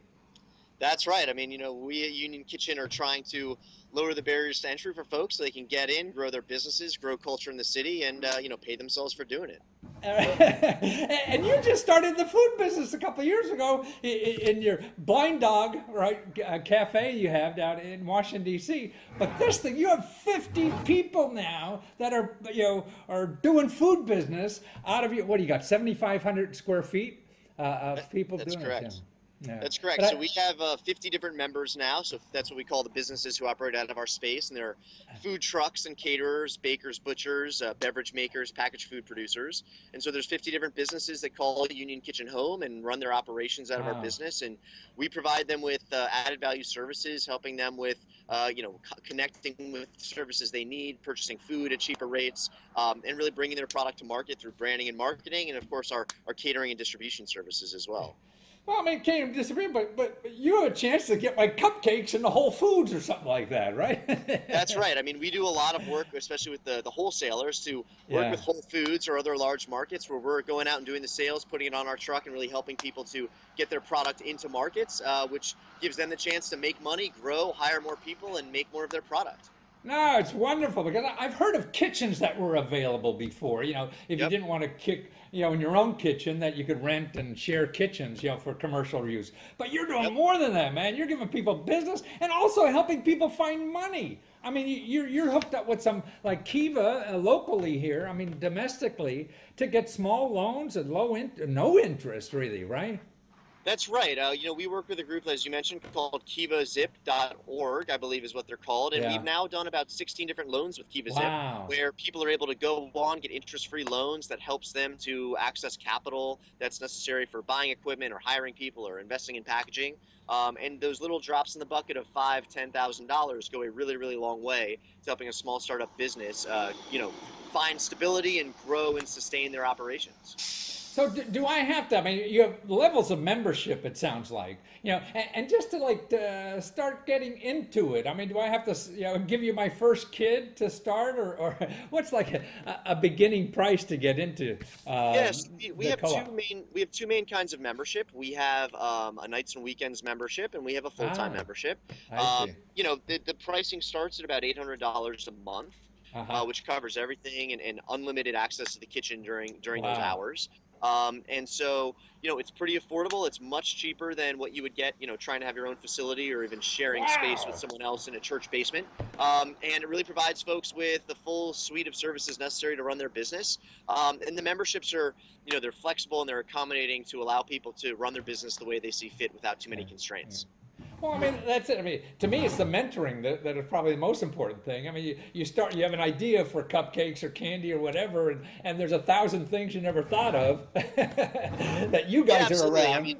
C: That's right. I mean, you know, we at Union Kitchen are trying to lower the barriers to entry for folks so they can get in, grow their businesses, grow culture in the city, and, you know, pay themselves for doing it.
A: And you just started the food business a couple of years ago in your Blind Dog, right, cafe you have down in Washington, D.C. But this thing, you have 50 people now that are, you know, are doing food business out of your, what do you got, 7,500 square feet of people doing it?
C: That's correct.
A: Yeah.
C: That's correct. So we have 50 different members now. So that's what we call the businesses who operate out of our space. And there are food trucks and caterers, bakers, butchers, beverage makers, packaged food producers. And so there's 50 different businesses that call Union Kitchen home and run their operations out of our business. And we provide them with added value services, helping them with, you know, connecting with services they need, purchasing food at cheaper rates, and really bringing their product to market through branding and marketing. And of course, our catering and distribution services as well.
A: Well, I mean, can't disagree, but you have a chance to get my cupcakes in the Whole Foods or something like that, right?
C: That's right. I mean, we do a lot of work, especially with the wholesalers, to work with Whole Foods or other large markets where we're going out and doing the sales, putting it on our truck, and really helping people to get their product into markets, which gives them the chance to make money, grow, hire more people, and make more of their product.
A: No, it's wonderful because I've heard of kitchens that were available before. You know, if you didn't want to kick, you know, in your own kitchen, that you could rent and share kitchens, you know, for commercial use. But you're doing more than that, man. You're giving people business and also helping people find money. I mean, you're hooked up with some like Kiva locally here. I mean, domestically to get small loans at no interest, really, right?
C: That's right. You know, we work with a group, as you mentioned, called KivaZip.org, I believe is what they're called. And we've now done about 16 different loans with KivaZip, where people are able to go on, get interest-free loans that helps them to access capital that's necessary for buying equipment or hiring people or investing in packaging. And those little drops in the bucket of $5,000, $10,000 go a really, really long way to helping a small startup business, you know, find stability and grow and sustain their operations.
A: So do I have to, I mean, you have levels of membership, it sounds like, you know, and just to like start getting into it, I mean, do I have to, you know, give you my first kid to start or what's like a beginning price to get into?
C: Yes, we have two main kinds of membership. We have a nights and weekends membership and we have a full-time membership. You know, the pricing starts at about $800 a month, which covers everything and unlimited access to the kitchen during those hours. And so, you know, it's pretty affordable. It's much cheaper than what you would get, you know, trying to have your own facility or even sharing space with someone else in a church basement. And it really provides folks with the full suite of services necessary to run their business. And the memberships are, you know, they're flexible and they're accommodating to allow people to run their business the way they see fit without too many constraints.
A: Well, I mean, that's it. I mean, to me, it's the mentoring that is probably the most important thing. I mean, you have an idea for cupcakes or candy or whatever, and there's 1,000 things you never thought of that you guys are around.
C: I mean,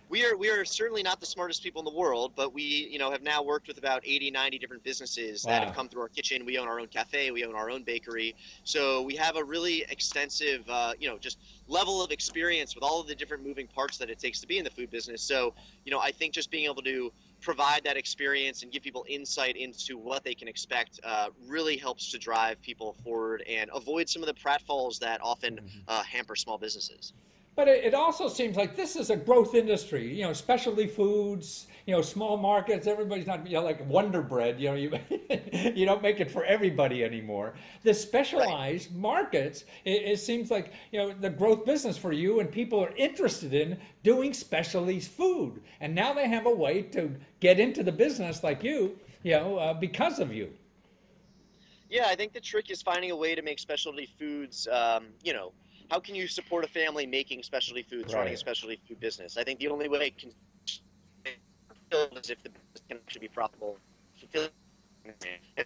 C: we are certainly not the smartest people in the world, but we, you know, have now worked with about 80, 90 different businesses that have come through our kitchen. We own our own cafe, we own our own bakery. So we have a really extensive, you know, just level of experience with all of the different moving parts that it takes to be in the food business. So, you know, I think just being able to provide that experience and give people insight into what they can expect really helps to drive people forward and avoid some of the pratfalls that often hamper small businesses.
A: But it also seems like this is a growth industry, you know, specialty foods, you know, small markets. Everybody's not, you know, like Wonder Bread, you know, you don't make it for everybody anymore. The specialized markets, it seems like, you know, the growth business for you and people are interested in doing specialty food. And now they have a way to get into the business like you know, because of you.
C: Yeah, I think the trick is finding a way to make specialty foods, you know, how can you support a family making specialty foods, running a specialty food business? I think the only way it can is if the business can actually be profitable. And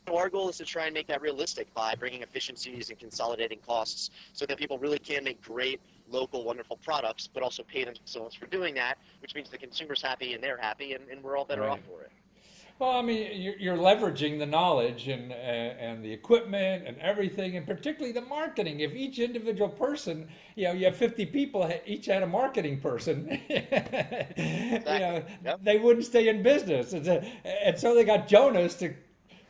C: so our goal is to try and make that realistic by bringing efficiencies and consolidating costs so that people really can make great, local, wonderful products, but also pay themselves for doing that, which means the consumer's happy and they're happy and we're all better off for it.
A: Well, I mean, you're leveraging the knowledge and the equipment and everything, and particularly the marketing. If each individual person, you know, you have 50 people, each had a marketing person, you know, they wouldn't stay in business. And so they got Jonas to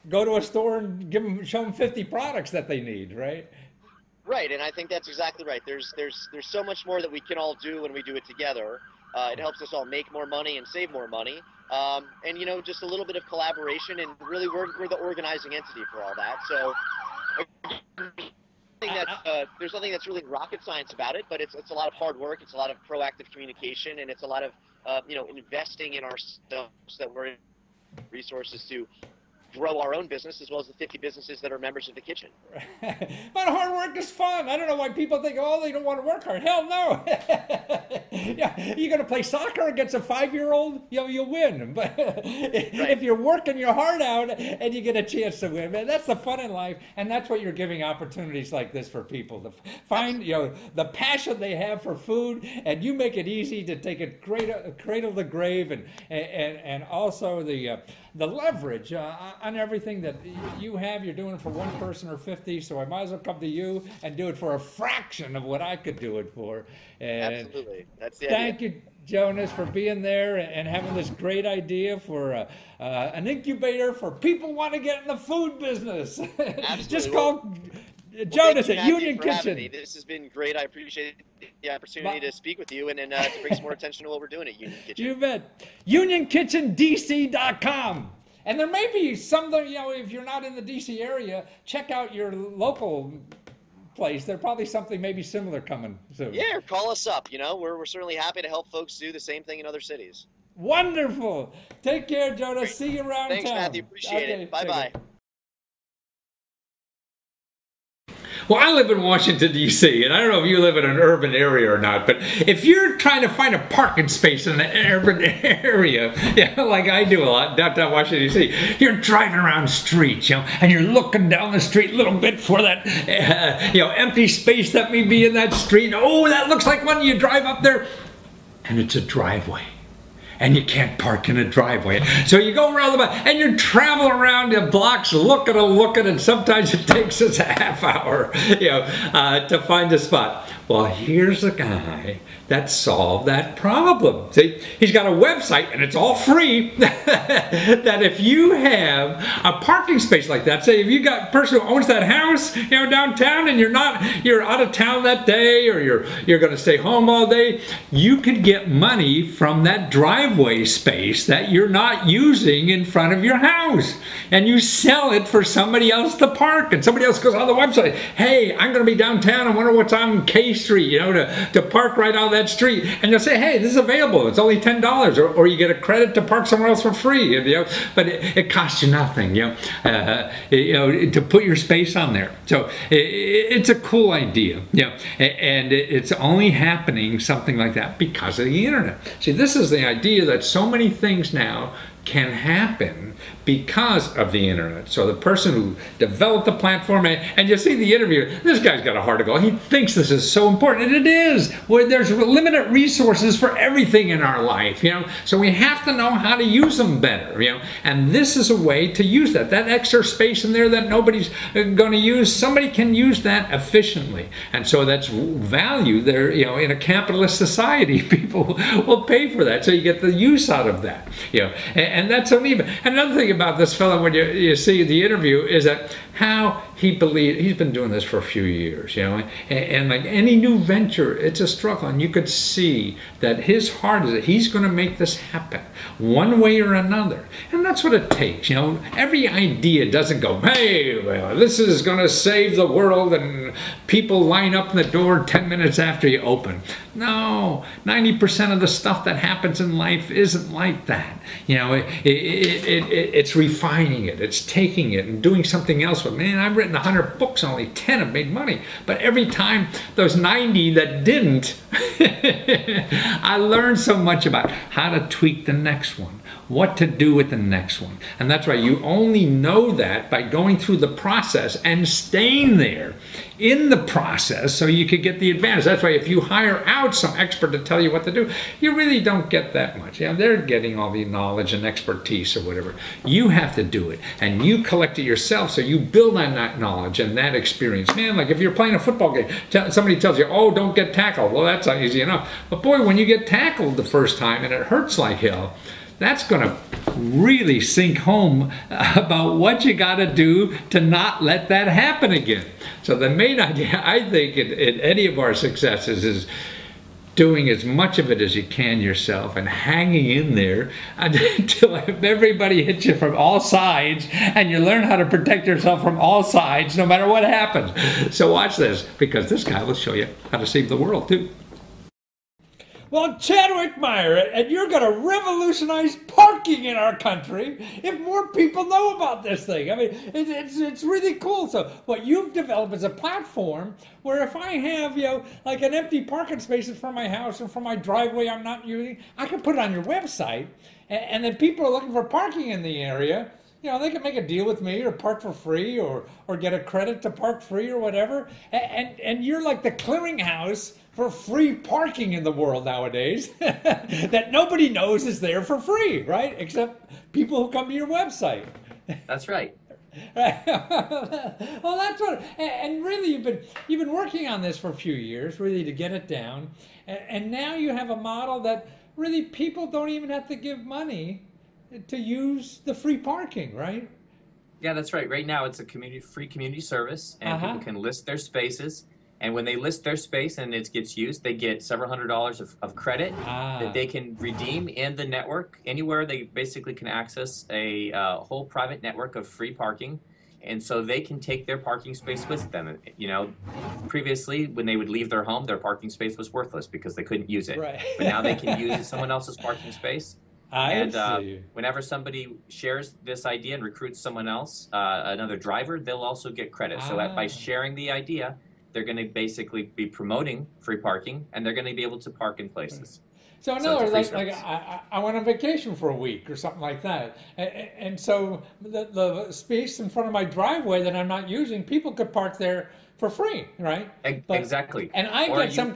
A: go to a store and show them 50 products that they need, right?
C: Right, and I think that's exactly right. There's so much more that we can all do when we do it together. It helps us all make more money and save more money. And, you know, just a little bit of collaboration, and really we're the organizing entity for all that. So there's nothing that's really rocket science about it, but it's a lot of hard work. It's a lot of proactive communication, and it's a lot of, you know, investing in ourselves that we're in resources to grow our own business as well as the 50 businesses that are members of the kitchen.
A: But hard work is fun. I don't know why people think, oh, they don't want to work hard. Hell no. Yeah, you're going to play soccer against a 5-year-old, you know, you'll win. But if you're working your heart out and you get a chance to win, man, that's the fun in life. And that's what you're giving opportunities like this for people to find, you know, the passion they have for food, and you make it easy to take it cradle to grave, and also the leverage on everything that you have. You're doing it for one person or 50, so I might as well come to you and do it for a fraction of what I could do it for. And
C: absolutely, that's the
A: thank
C: idea.
A: you, Jonas, for being there and having this great idea for an incubator for people who want to get in the food business.
C: Absolutely.
A: Just call Jonas at Union Kitchen.
C: This has been great. I appreciate the opportunity to speak with you and to bring some more attention to what we're doing at Union Kitchen.
A: You bet. UnionKitchenDC.com. And there may be some, if you're not in the DC area, check out your local place. There's probably something maybe similar coming soon.
C: Yeah, or call us up. We're certainly happy to help folks do the same thing in other cities.
A: Wonderful. Take care, Jonah. See you around
C: Thanks,
A: town.
C: Matthew. Appreciate it. Bye-bye.
A: Well, I live in Washington, D.C., and I don't know if you live in an urban area or not, but if you're trying to find a parking space in an urban area, like I do a lot in downtown Washington, D.C., you're driving around streets, and you're looking down the street a little bit for that, empty space that may be in that street. Oh, that looks like one. You drive up there, and it's a driveway. And you can't park in a driveway. So you go around the back and you travel around the blocks looking, and sometimes it takes us a half hour, to find a spot. Well, here's a guy that solved that problem. See, he's got a website and it's all free that if you have a parking space like that, say if you got a person who owns that house, downtown, and you're out of town that day, or you're going to stay home all day, you could get money from that driveway space that you're not using in front of your house, and you sell it for somebody else to park, and somebody else goes on the website, hey, I'm going to be downtown, I wonder what's on K Street, to park right out of that street, and you'll say, hey, this is available, it's only $10, or you get a credit to park somewhere else for free, but it costs you nothing, to put your space on there. So it's a cool idea, and it's only happening something like that because of the internet. See, this is the idea that so many things now can happen because of the internet. So the person who developed the platform, and you see the interview, this guy's got a heart of gold. He thinks this is so important, and it is. Where there's limited resources for everything in our life, So we have to know how to use them better, And this is a way to use that. That extra space in there that nobody's going to use, somebody can use that efficiently, and so that's value there. In a capitalist society, people will pay for that, so you get the use out of that, And that's uneven. Another thing about this fellow, when you see the interview, is that how he believes, he's been doing this for a few years, and like any new venture, it's a struggle, and you could see that his heart is that he's going to make this happen one way or another, and that's what it takes. Every idea doesn't go, hey, well, this is going to save the world, and people line up in the door 10 minutes after you open. No, 90% of the stuff that happens in life isn't like that. It's refining it, it's taking it and doing something else with. Man, I've written 100 books, only 10 have made money. But every time those 90 that didn't, I learned so much about how to tweak the next one, what to do with the next one. And that's why you only know that by going through the process and staying there in the process so you could get the advantage. That's why if you hire out some expert to tell you what to do, you really don't get that much. They're getting all the knowledge and expertise or whatever. You have to do it, and you collect it yourself, so you build on that knowledge and that experience. Man, like if you're playing a football game, somebody tells you, oh, don't get tackled. Well, that's not easy enough. But boy, when you get tackled the first time and it hurts like hell, that's going to really sink home about what you got to do to not let that happen again. So the main idea, I think, in any of our successes is doing as much of it as you can yourself and hanging in there until everybody hits you from all sides, and you learn how to protect yourself from all sides no matter what happens. So watch this, because this guy will show you how to save the world too. Well, Chadwick Meyer, and you're going to revolutionize parking in our country if more people know about this thing. I mean, it's really cool. So what you've developed is a platform where if I have, like an empty parking spaces for my house and for my driveway I'm not using, I can put it on your website, and then people are looking for parking in the area. They can make a deal with me or park for free or get a credit to park free or whatever. And you're like the clearinghouse for free parking in the world nowadays that nobody knows is there for free, right? Except people who come to your website.
D: That's right.
A: Well, that's what, and really you've been working on this for a few years, really, to get it down. And now you have a model that really people don't even have to give money to use the free parking, right?
D: Yeah, that's right. Right now it's a free community service, and people can list their spaces, And when they list their space and it gets used, they get several $100s of credit that they can redeem in the network. Anywhere they basically can access a whole private network of free parking. And so they can take their parking space with them. You know, previously when they would leave their home, their parking space was worthless because they couldn't use it.
A: Right.
D: But now they can use someone else's parking space.
A: I see.
D: Whenever somebody shares this idea and recruits someone else, another driver, they'll also get credit. So by sharing the idea, they're going to basically be promoting free parking, and they're going to be able to park in places.
A: So in other words, like I went on vacation for a week or something like that, and so the space in front of my driveway that I'm not using, people could park there for free, right?
D: Exactly.
A: And I get some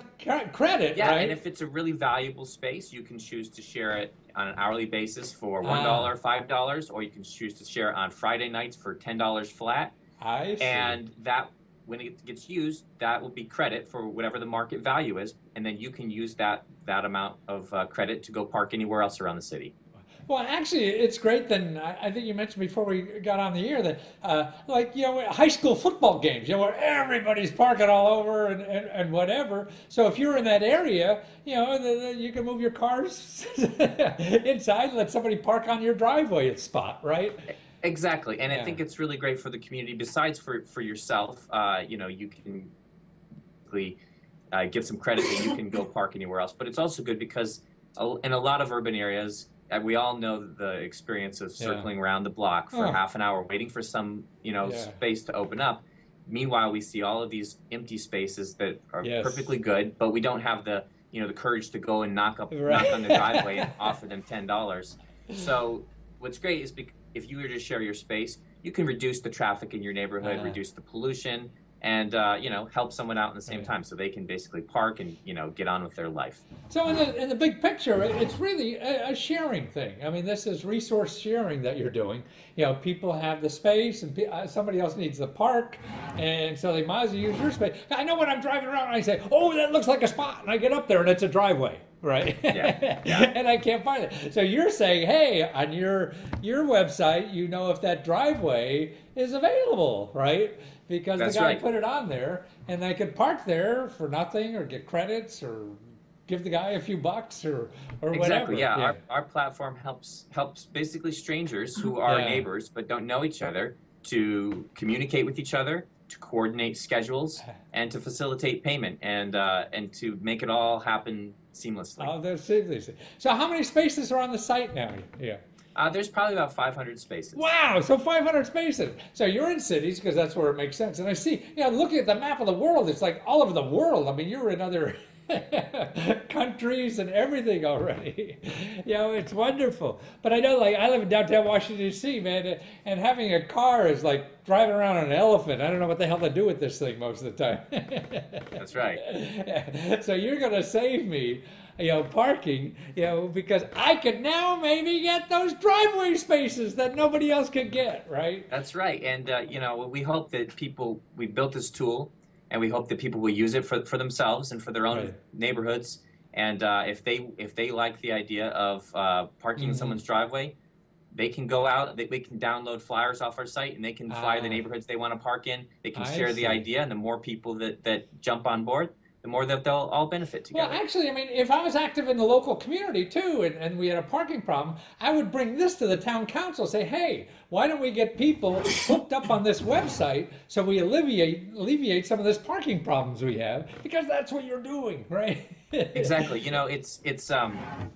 A: credit,
D: yeah,
A: right?
D: And if it's a really valuable space, you can choose to share it on an hourly basis for $1, $5, or you can choose to share it on Friday nights for $10 flat.
A: I see.
D: And that, when it gets used, that will be credit for whatever the market value is, and then you can use that amount of credit to go park anywhere else around the city.
A: Well, actually, it's great. Then I think you mentioned before we got on the air that, like, you know, high school football games, you know, where everybody's parking all over and whatever. So if you're in that area, you know, you can move your cars inside, let somebody park on your driveway spot, right?
D: Exactly, and I think it's really great for the community. Besides for yourself, you know, you can get some credit that you can go park anywhere else. But it's also good because in a lot of urban areas, we all know the experience of circling around the block for half an hour, waiting for some, you know, space to open up. Meanwhile, we see all of these empty spaces that are perfectly good, but we don't have the, you know, the courage to go and knock on the driveway and offer them $10. So what's great is if you were to share your space, you can reduce the traffic in your neighborhood, reduce the pollution, and you know, help someone out in the same time, so they can basically park and, you know, get on with their life.
A: So in the big picture, it's really a sharing thing. I mean, this is resource sharing that you're doing. You know, people have the space, and somebody else needs the park, and so they might as well use your space. I know when I'm driving around, I say, "Oh, that looks like a spot," and I get up there, and it's a driveway. Right. And I can't find it. So you're saying, hey, on your website, you know if that driveway is available, right? Because the guy put it on there, and they could park there for nothing, or get credits, or give the guy a few bucks, or whatever.
D: Exactly. Yeah. Our platform helps basically strangers who are neighbors but don't know each other to communicate with each other, to coordinate schedules, and to facilitate payment, and to make it all happen seamlessly.
A: Oh, that's seamlessly. So how many spaces are on the site now? Yeah.
D: There's probably about 500 spaces.
A: Wow, so 500 spaces. So you're in cities because that's where it makes sense. And I see, you know, looking at the map of the world, it's like all over the world. I mean, you're in other countries and everything already. You know, it's wonderful. But I know, like, I live in downtown Washington, D.C., man, and having a car is like driving around on an elephant. I don't know what the hell to do with this thing most of the time.
D: That's right.
A: So you're going to save me, you know, parking, you know, because I could now maybe get those driveway spaces that nobody else could get, right?
D: That's right. And, you know, we hope that we built this tool, and we hope that people will use it for themselves and for their own neighborhoods. And if they like the idea of parking in someone's driveway, they can go out, they can download flyers off our site, and they can flyer the neighborhoods they want to park in. They can share the idea, and the more people that jump on board, the more that they'll all benefit together.
A: Well, actually, I mean, if I was active in the local community too, and we had a parking problem, I would bring this to the town council, say, hey, why don't we get people hooked up on this website so we alleviate some of this parking problems we have, because that's what you're doing, right?
D: Exactly. You know, it's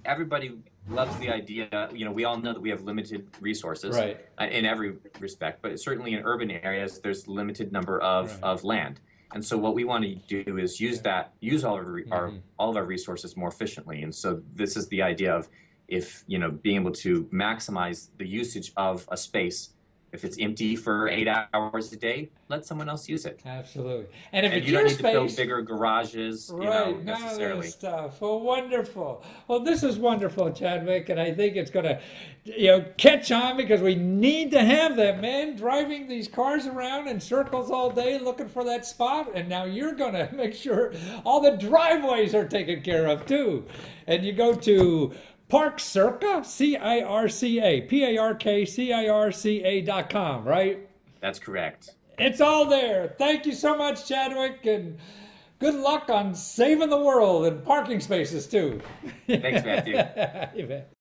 D: everybody loves the idea. You know, we all know that we have limited resources in every respect, but certainly in urban areas, there's limited number of land. And so what we want to do is use all of our resources more efficiently. And so this is the idea of, if, you know, being able to maximize the usage of a space. If it's empty for 8 hours a day, let someone else use it.
A: Absolutely. And if it's
D: you don't
A: your
D: need
A: space,
D: to build bigger garages, you know, necessarily.
A: None of this stuff. Well, wonderful. Well, this is wonderful, Chadwick, and I think it's going to, you know, catch on, because we need to have that, man, driving these cars around in circles all day looking for that spot. And now you're going to make sure all the driveways are taken care of too. And you go to Parkcirca, CIRCA, PARKCIRCA.com, right?
D: That's correct.
A: It's all there. Thank you so much, Chadwick, and good luck on saving the world and parking spaces too.
D: Thanks, Matthew.
A: You bet.